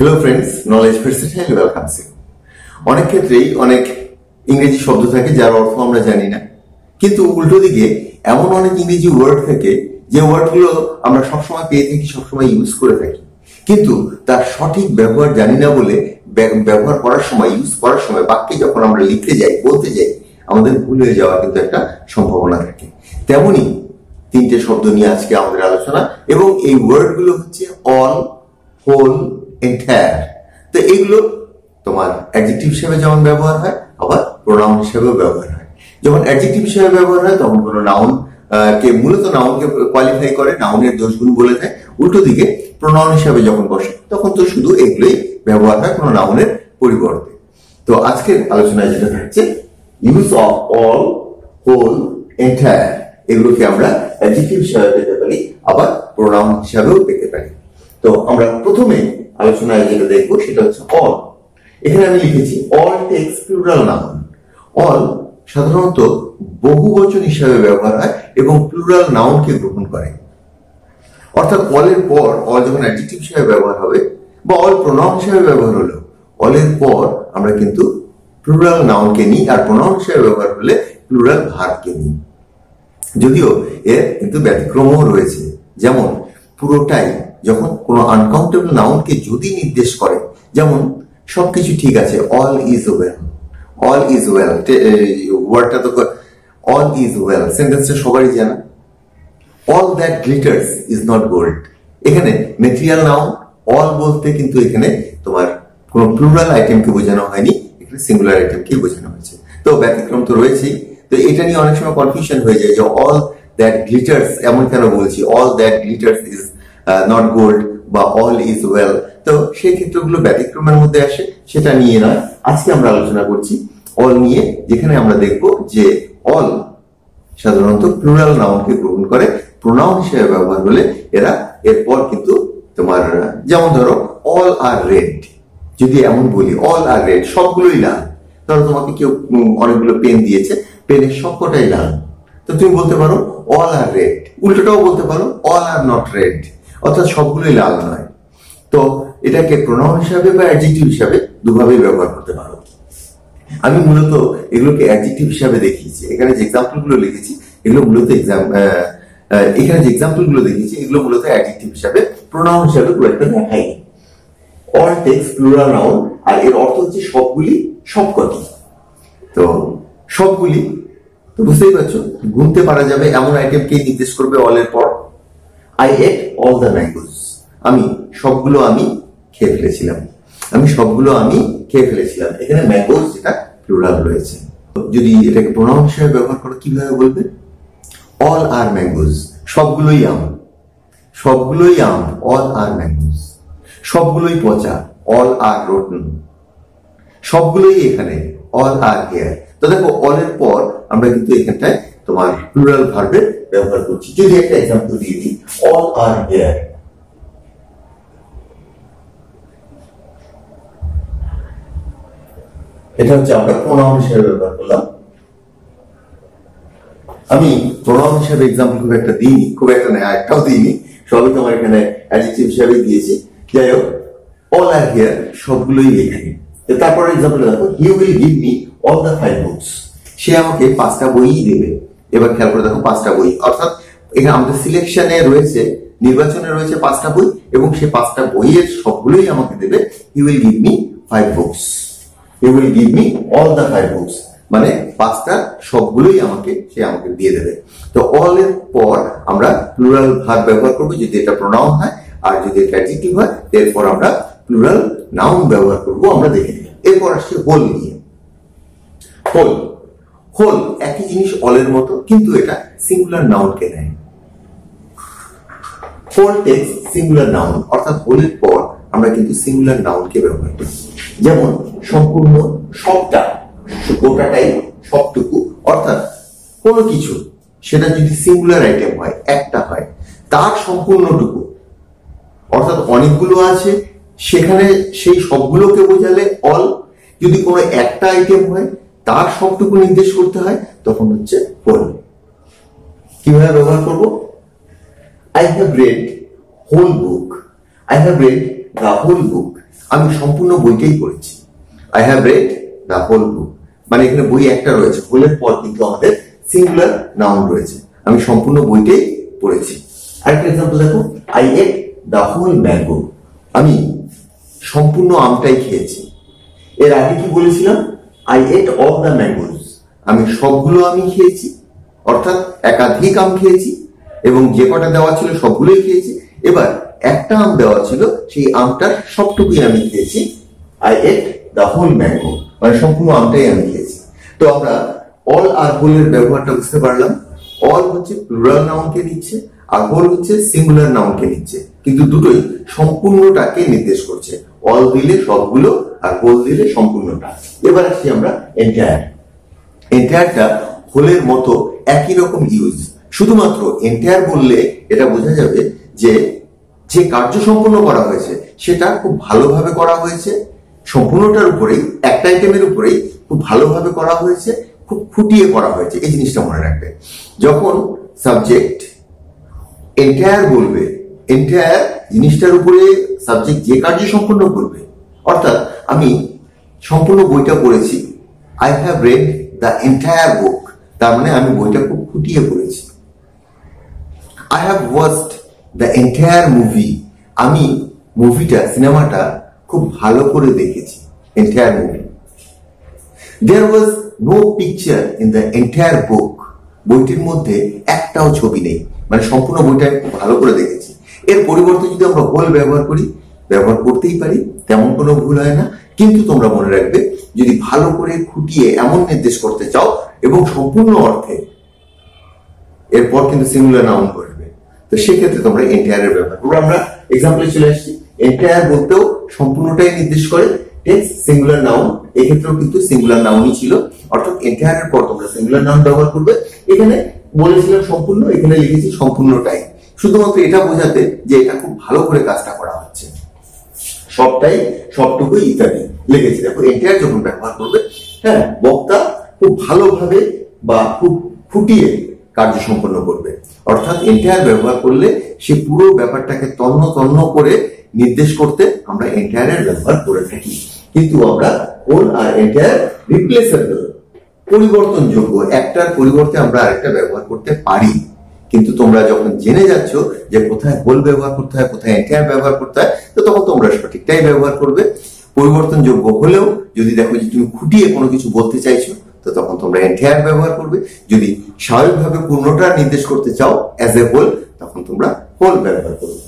Hello friends, Knowledge Versatile welcomes you. অনেক ক্ষেত্রেই অনেক ইংরেজি শব্দ থাকে যার অর্থ আমরা জানি না, কিন্তু উল্টো দিকে এমন অনেক ইংরেজি ওয়ার্ড থাকে যে ওয়ার্ডগুলো আমরা সবসময় পেয়ে থাকি, সবসময় ইউজ করে থাকি, কিন্তু তার সঠিক ব্যবহার জানি না বলে ব্যবহার করার সময়, ইউজ করার সময় বাক্যে যখন আমরা লিখতে যাই, বলতে যাই, আমাদের ভুল হয়ে যাওয়ার কিন্তু একটা সম্ভাবনা থাকে। তেমনি তিনটে শব্দ নিয়ে আজকে আমাদের আলোচনা, এবং এই ওয়ার্ডগুলো হচ্ছে অল, হোল, এন্টায়ার। তো এগুলো তোমার অ্যাডজেক্টিভ হিসেবে যেমন ব্যবহার হয়, আবার প্রোনাউন হিসেবেও ব্যবহার হয়। যখন অ্যাডজেক্টিভ হিসেবে ব্যবহার হয় তখন কোনো নাউন কে মূলত নাউনকে কোয়ালিফাই করে, নাউনের দোষগুণ বলে দেয়। উল্টো দিকে প্রোনাউন হিসেবে যখন বসে তখন তো শুধু এগুলোই ব্যবহার হয় কোনো নাউনের পরিবর্তে। তো আজকের আলোচনায় যেটা থাকছে use of all, whole, entire, এগুলোকে আমরা অ্যাডজেক্টিভ হিসেবে পেতে পারি, আবার প্রোনাউন হিসেবেও পেতে পারি। তো আমরা প্রথমে আলোচনায় যেটা দেখবো সেটা হচ্ছে অল। এখানে আমি লিখেছি all takes plural noun. All সাধারণত বহুবচন হিসাবে ব্যবহার হয় এবং প্লুরাল নাউনকে গ্রহণ করে। অর্থাৎ অলের পর, অল যখন অ্যাডজেক্টিভ হিসেবে ব্যবহার হবে বা অল প্রোনাউন হিসেবে ব্যবহার হলো, অলের পর আমরা কিন্তু প্লুরাল নাউনকে নিই, আর প্রোনাউন হিসেবে ব্যবহার হলে প্লুরাল ভার্বকে নিই। যদিও এর কিন্তু ব্যতিক্রমও রয়েছে, যেমন পুরোটাই যখন কোনো আনকাউন্টেবল নাউনকে যদি নির্দেশ করে, যেমন সবকিছু ঠিক আছে, all is well. All is well ওয়ার্ডটা তো অল ইজ ওয়েল, সেন্টেন্সটা সবারই জানা। All that glitters is not gold, এখানে ম্যাটেরিয়াল নাউন অল বলতে কিন্তু এখানে তোমার কোনো প্লুরাল আইটেমকে বোঝানো হয়নি, এখানে সিঙ্গুলার আইটেমকে বোঝানো হয়েছে। তো ব্যতিক্রম তো রয়েছেই। তো এটা নিয়ে অনেক সময় কনফিউশন হয়ে যায় যে অল দ্যাট গ্লিটার্স এমন কেন বলছি, all that glitters is not gold বা অল ইজ ওয়েল। তো সেই ক্ষেত্রগুলো ব্যতিক্রমের মধ্যে আসে, সেটা নিয়ে নয় আজকে আমরা আলোচনা করছি অল নিয়ে, যেখানে আমরা দেখব যে অল সাধারণত প্লুরাল নাউনকে গ্রহণ করে, প্রোনাউন হিসেবে ব্যবহার হলে এরা এরপর কিন্তু তোমার, যেমন ধরো অল আর রেড, যদি এমন বলি অল আর রেড, সবগুলোই লাল। ধরো তোমাকে কেউ অনেকগুলো পেন দিয়েছে, পেনের সবকটাই লাল, তো তুমি বলতে পারো অল আর রেড। উল্টোটাও বলতে পারো অল আর নট রেড, অর্থাৎ সবগুলোই লাল নয়। তো এটাকে প্রোনাউন হিসাবে বা অ্যাডজেক্টিভ হিসাবে দুভাবেই ব্যবহার করতে পারো। আমি মূলত এগুলোকে অ্যাডজেক্টিভ হিসাবে দেখিয়েছি। এখানে যে এক্সাম্পল গুলো লিখেছি এগুলো মূলত এখানে যে এক্সাম্পল গুলো দেখিয়েছি এগুলো মূলত অ্যাডজেক্টিভ হিসাবে, প্রোনাউন হিসাবে খুব একটা দেখাইনি। অল টেক্স প্লুরাল নাউন, আর এর অর্থ হচ্ছে সবগুলি, সবকটি। তো সবগুলি তো বুঝতেই পারছো, গুনতে পারা যাবে এমন আইটেমকে নির্দেশ করবে অলের পর। I ate all the mangoes, আমি সবগুলো আমি খেয়ে ফেলেছিলাম। আমি সবগুলো আমি খেয়ে ফেলেছিলাম, এখানে ম্যাঙ্গোস যেটা প্লুরাল রয়েছে। যদি এটাকে প্রোনাউন হিসেবে ব্যবহার করো কিভাবে বলবে? অল আর ম্যাঙ্গোস, সবগুলোই আম, সবগুলোই আম, অল আর ম্যাঙ্গোস। সবগুলোই পচা, অল আর রোটন। সবগুলোই এখানে, অল আর হিয়ার। তো দেখো অলের পর আমরা কিন্তু এখানটায় তোমার প্লুরাল ভার্বের ব্যবহার করছি। যদি একটা এক্সাম্পল দিয়ে দিই, অল আর হিয়ার, এটা হচ্ছে আমরা প্রোনাউন হিসেবে ব্যবহার করলাম। আমি প্রোনাউন হিসেবে এক্সাম্পল খুব একটা দিইনি, খুব একটা না, একটাও দিইনি, সবই তোমার এখানে অ্যাডজেক্টিভ হিসেবে দিয়েছি। যাই হোক, অল আর হিয়ার, সবগুলোই এখানে। তারপরে এক্সাম্পল দেখো, he will give me all the 5 books, সে আমাকে 5টা বই দেবে। এবার খেয়াল করে দেখো 5টা বই, অর্থাৎ এখানে আমাদের সিলেকশনে রয়েছে, নির্বাচনে রয়েছে 5টা বই, এবং সে 5টা বইয়ের সবগুলোই আমাকে দেবে। হি will give me 5 books, he will give me all the 5 books, মানে 5টা সবগুলোই সে আমাকে দিয়ে দেবে। তো অল এর পর আমরা প্লুরাল ভার্ব ব্যবহার করবো যদি এটা প্রোনাউন হয়, আর যদি এটা অ্যাডজেক্টিভ হয় এরপর আমরা প্লুরাল নাউন ব্যবহার করবো। আমরা দেখে নিই। এরপর আসছে হোল নিয়ে। হোল, হোল একই জিনিস অলের মতো, কিন্তু এটা সিঙ্গুলার নাউনকে নেয়। হোল টেক্স সিঙ্গুলার নাউন, অর্থাৎ হোলের পর আমরা কিন্তু সিঙ্গুলার নাউনকে ব্যবহার করি। যেমন সম্পূর্ণ, সবটা, গোটাটাই, সবটুকু, অর্থাৎ কোনো কিছু সেটা যদি সিঙ্গুলার আইটেম হয়, একটা হয়, তার সম্পূর্ণটুকু, অর্থাৎ অনেকগুলো আছে সেখানে সেই সবগুলোকে বোঝালে অল। যদি কোনো একটা আইটেম হয় তার সবটুকু নির্দেশ করতে হয় তখন হচ্ছে হোল। কিভাবে ব্যবহার করব? I have read whole book. I have read the whole book, আমি সম্পূর্ণ বইটাই পড়েছি। I have read the whole book, মানে এখানে বই একটা রয়েছে, হোলের পর কিন্তু আমাদের সিঙ্গুলার নাউন রয়েছে, আমি সম্পূর্ণ বইটাই পড়েছি। আরেকটা এক্সাম্পল দেখো, I ate the whole mango, আমি সম্পূর্ণ আমটাই খেয়েছি। এর আগে কি বলেছিলাম, I ate all the mangoes, আমি সবগুলো আমি খেয়েছি, অর্থাৎ একাধিক আম খেয়েছি এবং যে কটা দেওয়া ছিল সবগুলোই খেয়েছি। এবার একটা আম দেওয়া ছিল, সেই আমটার সবটুকুই আমি খেয়েছি। I ate the whole mango, মানে সম্পূর্ণ আমটাই আমি খেয়েছি। তো আমরা অল আর হোলের ব্যবহারটা বুঝতে পারলাম। অল হচ্ছে প্লুরাল নাউনকে নিচ্ছে, আর হোল হচ্ছে সিঙ্গুলার নাউনকে নিচ্ছে, কিন্তু দুটোই সম্পূর্ণটাকে নির্দেশ করছে। অল দিলে সবগুলো আর হোল দিলে সম্পূর্ণটা। এবার আসছি আমরা এন্টায়ার। এন্টায়ারটা হোলের মতো একই রকম ইউজ, শুধুমাত্র এন্টায়ার বললে এটা বোঝা যাবে যে যে কার্য সম্পন্ন করা হয়েছে সেটা খুব ভালোভাবে করা হয়েছে, সম্পূর্ণটার উপরেই, একটা আইটেমের উপরেই খুব ভালোভাবে করা হয়েছে, খুব ফুটিয়ে করা হয়েছে। এই জিনিসটা মনে রাখবে। যখন সাবজেক্ট এন্টায়ার বলবে, এন্টায়ার জিনিসটার উপরে সাবজেক্ট যে কার্য সম্পন্ন করবে, অর্থাৎ আমি সম্পূর্ণ বইটা পড়েছি, I have read the entire book, তার মানে আমি বইটা খুব ফুটিয়ে পড়েছি। I have watched the entire movie, আমি মুভিটা, সিনেমাটা খুব ভালো করে দেখেছি, entire movie. There was no picture in the entire book, বইটির মধ্যে একটাও ছবি নেই, মানে সম্পূর্ণ বইটা খুব ভালো করে দেখেছি। এর পরিবর্তে যদি আমরা হোল ব্যবহার করি, ব্যবহার করতেই পারি, তেমন কোনো ভুল হয় না। কিন্তু তোমরা মনে রাখবে, যদি ভালো করে খুঁটিয়ে এমন নির্দেশ করতে চাও এবং সম্পূর্ণ অর্থে, এরপর কিন্তু সিঙ্গুলার নাউন করবে, তো সেক্ষেত্রে তোমরা এন্টায়ারের ব্যবহার করবে। আমরা এক্সাম্পলে চলে আসছি, এন্টায়ার বলতেও সম্পূর্ণটাই নির্দেশ করে, টেক্স সিঙ্গুলার নাউন, এক্ষেত্রেও কিন্তু সিঙ্গুলার নাউনই ছিল, অর্থাৎ এন্টায়ারের পর তোমরা সিঙ্গুলার নাউন ব্যবহার করবে। এখানে বলেছিলাম সম্পূর্ণ, এখানে লিখেছি সম্পূর্ণটাই, শুধুমাত্র এটা বোঝাতে যে এটা খুব ভালো করে কাজটা করা হচ্ছে, সবটাই, সবটুকুই ইত্যাদি লিখেছি। দেখো এন্টায়ার যখন ব্যবহার করবে, হ্যাঁ, বক্তা খুব ভালোভাবে বা খুব ফুটিয়ে কার্য সম্পন্ন করবে, অর্থাৎ এন্টায়ার ব্যবহার করলে সে পুরো ব্যাপারটাকে তন্ন তন্ন করে নির্দেশ করতে আমরা এন্টায়ারের ব্যবহার করে থাকি। কিন্তু আমরা হোল আর এন্টায়ার রিপ্লেসেবল, পরিবর্তনযোগ্য, একটার পরিবর্তে আমরা আরেকটা ব্যবহার করতে পারি। কিন্তু তোমরা যখন জেনে যাচ্ছ যে কোথায় হোল ব্যবহার করতে হয়, কোথায় এন্টায়ার ব্যবহার করতে হয়, তো তখন তোমরা সঠিকটাই ব্যবহার করবে। পরিবর্তনযোগ্য হলেও যদি দেখো যে তুমি খুঁটিয়ে কোনো কিছু বলতে চাইছো, তো তখন তোমরা এন্টায়ার ব্যবহার করবে। যদি স্বাভাবিকভাবে পূর্ণটা নির্দেশ করতে চাও অ্যাজ এ হোল, তখন তোমরা হোল ব্যবহার করবে।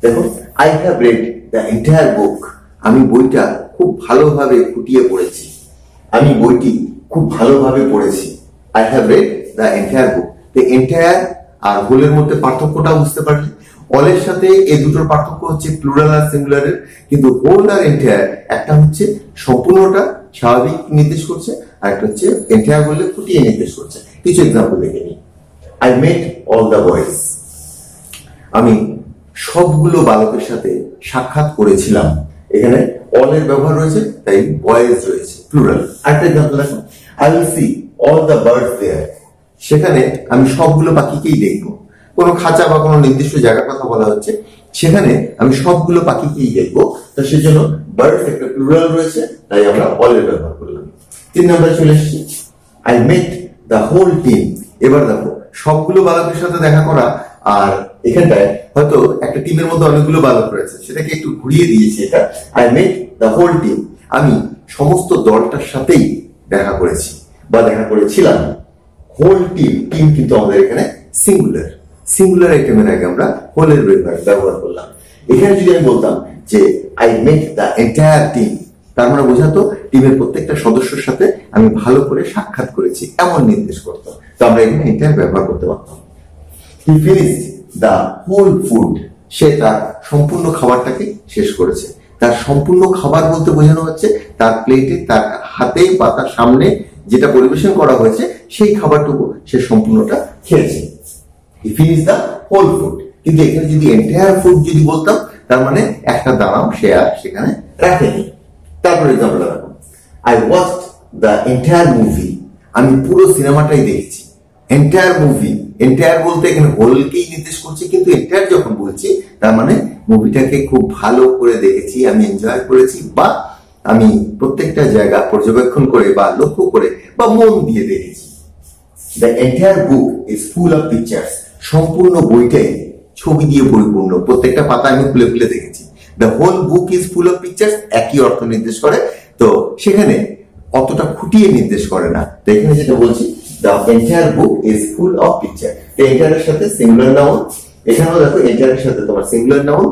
দেখো, I have read the entire book, আমি বইটা খুব ভালোভাবে খুঁটিয়ে পড়েছি, আমি বইটি খুব ভালোভাবে পড়েছি। I have read the entire book. তো এন্টায়ার আর হোলের মধ্যে পার্থক্যটা বুঝতে পারলে। অলের সাথে এই দুটোর পার্থক্য হচ্ছে প্লুরাল আর সিঙ্গুলারের, কিন্তু হোল আর এন্টায়ার, একটা হচ্ছে সম্পূর্ণটা স্বাভাবিক নির্দেশ করছে, আর একটা হচ্ছে এন্টায়ার বললে ফুটিয়ে নির্দেশ করছে। কিছু এক্সাম্পল দেখে নিই। I met all the boys, আমি সবগুলো বালকের সাথে সাক্ষাৎ করেছিলাম। এখানে অল এর ব্যবহার রয়েছে, তাই বয়েজ রয়েছে, প্লুরাল। আরেকটা এক্সাম্পল দেখো, I will see all the birds there, সেখানে আমি সবগুলো পাখিকেই দেখবো। কোনো খাঁচা বা কোনো নির্দিষ্ট জায়গার কথা বলা হচ্ছে, সেখানে আমি সবগুলো পাখিকেই দেখবো, তো সেজন্য বার্ডস একটা প্লুরাল রয়েছে, তাই আমরা অল এর ব্যবহার করলাম। 3 নম্বরে চলে এসেছি, I met the whole team. এবার দেখো, সবগুলো বালকের সাথে দেখা করা, আর এখানটায় হয়তো একটা টিমের মধ্যে অনেকগুলো বালক রয়েছে, সেটাকে একটু ঘুরিয়ে দিয়েছি। এটা I met the whole team, আমি সমস্ত দলটার সাথেই দেখা করেছি বা দেখা করেছিলাম। হোল টিম, টিম কিন্তু আমাদের এখানে সিঙ্গুলার, সিঙ্গুলার আইটেমের আগে আমরা হোলের ব্যবহার করলাম। এখানে যদি আমি বলতাম যে I met the entire team, তার মানে বোঝাতো টিমের প্রত্যেকটা সদস্যের সাথে আমি ভালো করে সাক্ষাৎ করেছি, এমন নির্দেশ করতো। তো আমরা এখানে এন্টায়ার ব্যবহার করতে পারতাম। He finished the whole food, সে তার সম্পূর্ণ খাবারটাকে শেষ করেছে। তার সম্পূর্ণ খাবার বলতে বোঝানো হচ্ছে তার প্লেটে, তার হাতে বা তার সামনে যেটা পরিবেশন করা হয়েছে সেই খাবারটুকু সে সম্পূর্ণটা খেয়েছে। He finished the whole food. কিন্তু এখানে যদি এন্টায়ার ফুড যদি বলতাম, তার মানে একটা দানাও সে আর সেখানে রাখেনি। তারপরে এক্সাম্পল রাখো, I watched the entire movie, আমি পুরো সিনেমাটাই দেখেছি। এন্টায়ার মুভি এন্টায়ার বলতে এখানে হোলকেই নির্দেশ করছি, কিন্তু এন্টায়ার যখন বলছি তার মানে মুভিটাকে খুব ভালো করে দেখেছি, আমি এনজয় করেছি, বা আমি প্রত্যেকটা জায়গা পর্যবেক্ষণ করে বা লক্ষ্য করে বা মন দিয়ে দেখেছি। The entire book is full of pictures, সম্পূর্ণ বইটাই ছবি দিয়ে পরিপূর্ণ, প্রত্যেকটা পাতা আমি খুলে খুলে দেখেছি। The whole book is full of pictures একই অর্থ নির্দেশ করে, তো সেখানে অতটা খুঁটিয়ে নির্দেশ করে না। তো এখানে যেটা বলছি, the entire book is full of picture, এন্টায়ারের সাথে সিঙ্গুলার নাউন, এখানেও দেখো এন্টায়ারের সাথে তোমার সিঙ্গুলার নাউন,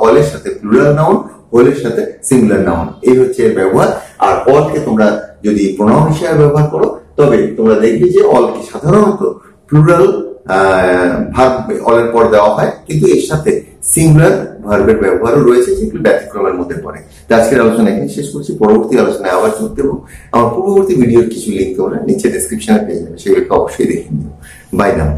অল এর সাথে প্লুরাল নাউন, হোল এর সাথে সিঙ্গুলার নাউন, এই হচ্ছে এর ব্যবহার। আর অলকে তোমরা যদি প্রোনাউন হিসেবে ব্যবহার করো তবে তোমরা দেখবে যে অলকে সাধারণত প্লুরাল ভার্ব অলের পর দেওয়া হয়, কিন্তু এর সাথে সিঙ্গুলার ভার্বের ব্যবহারও রয়েছে, যেগুলো ব্যতিক্রমের মধ্যে পড়ে। তো আজকের আলোচনা এখানে শেষ করছি, পরবর্তী আলোচনায় আবার যোগ দেবো। আমার পূর্ববর্তী ভিডিওর কিছু লিঙ্ক তোমরা নিচে ডেসক্রিপশনে পেয়ে যাবে, সেগুলোকে অবশ্যই দেখে নিও। বাই নাও।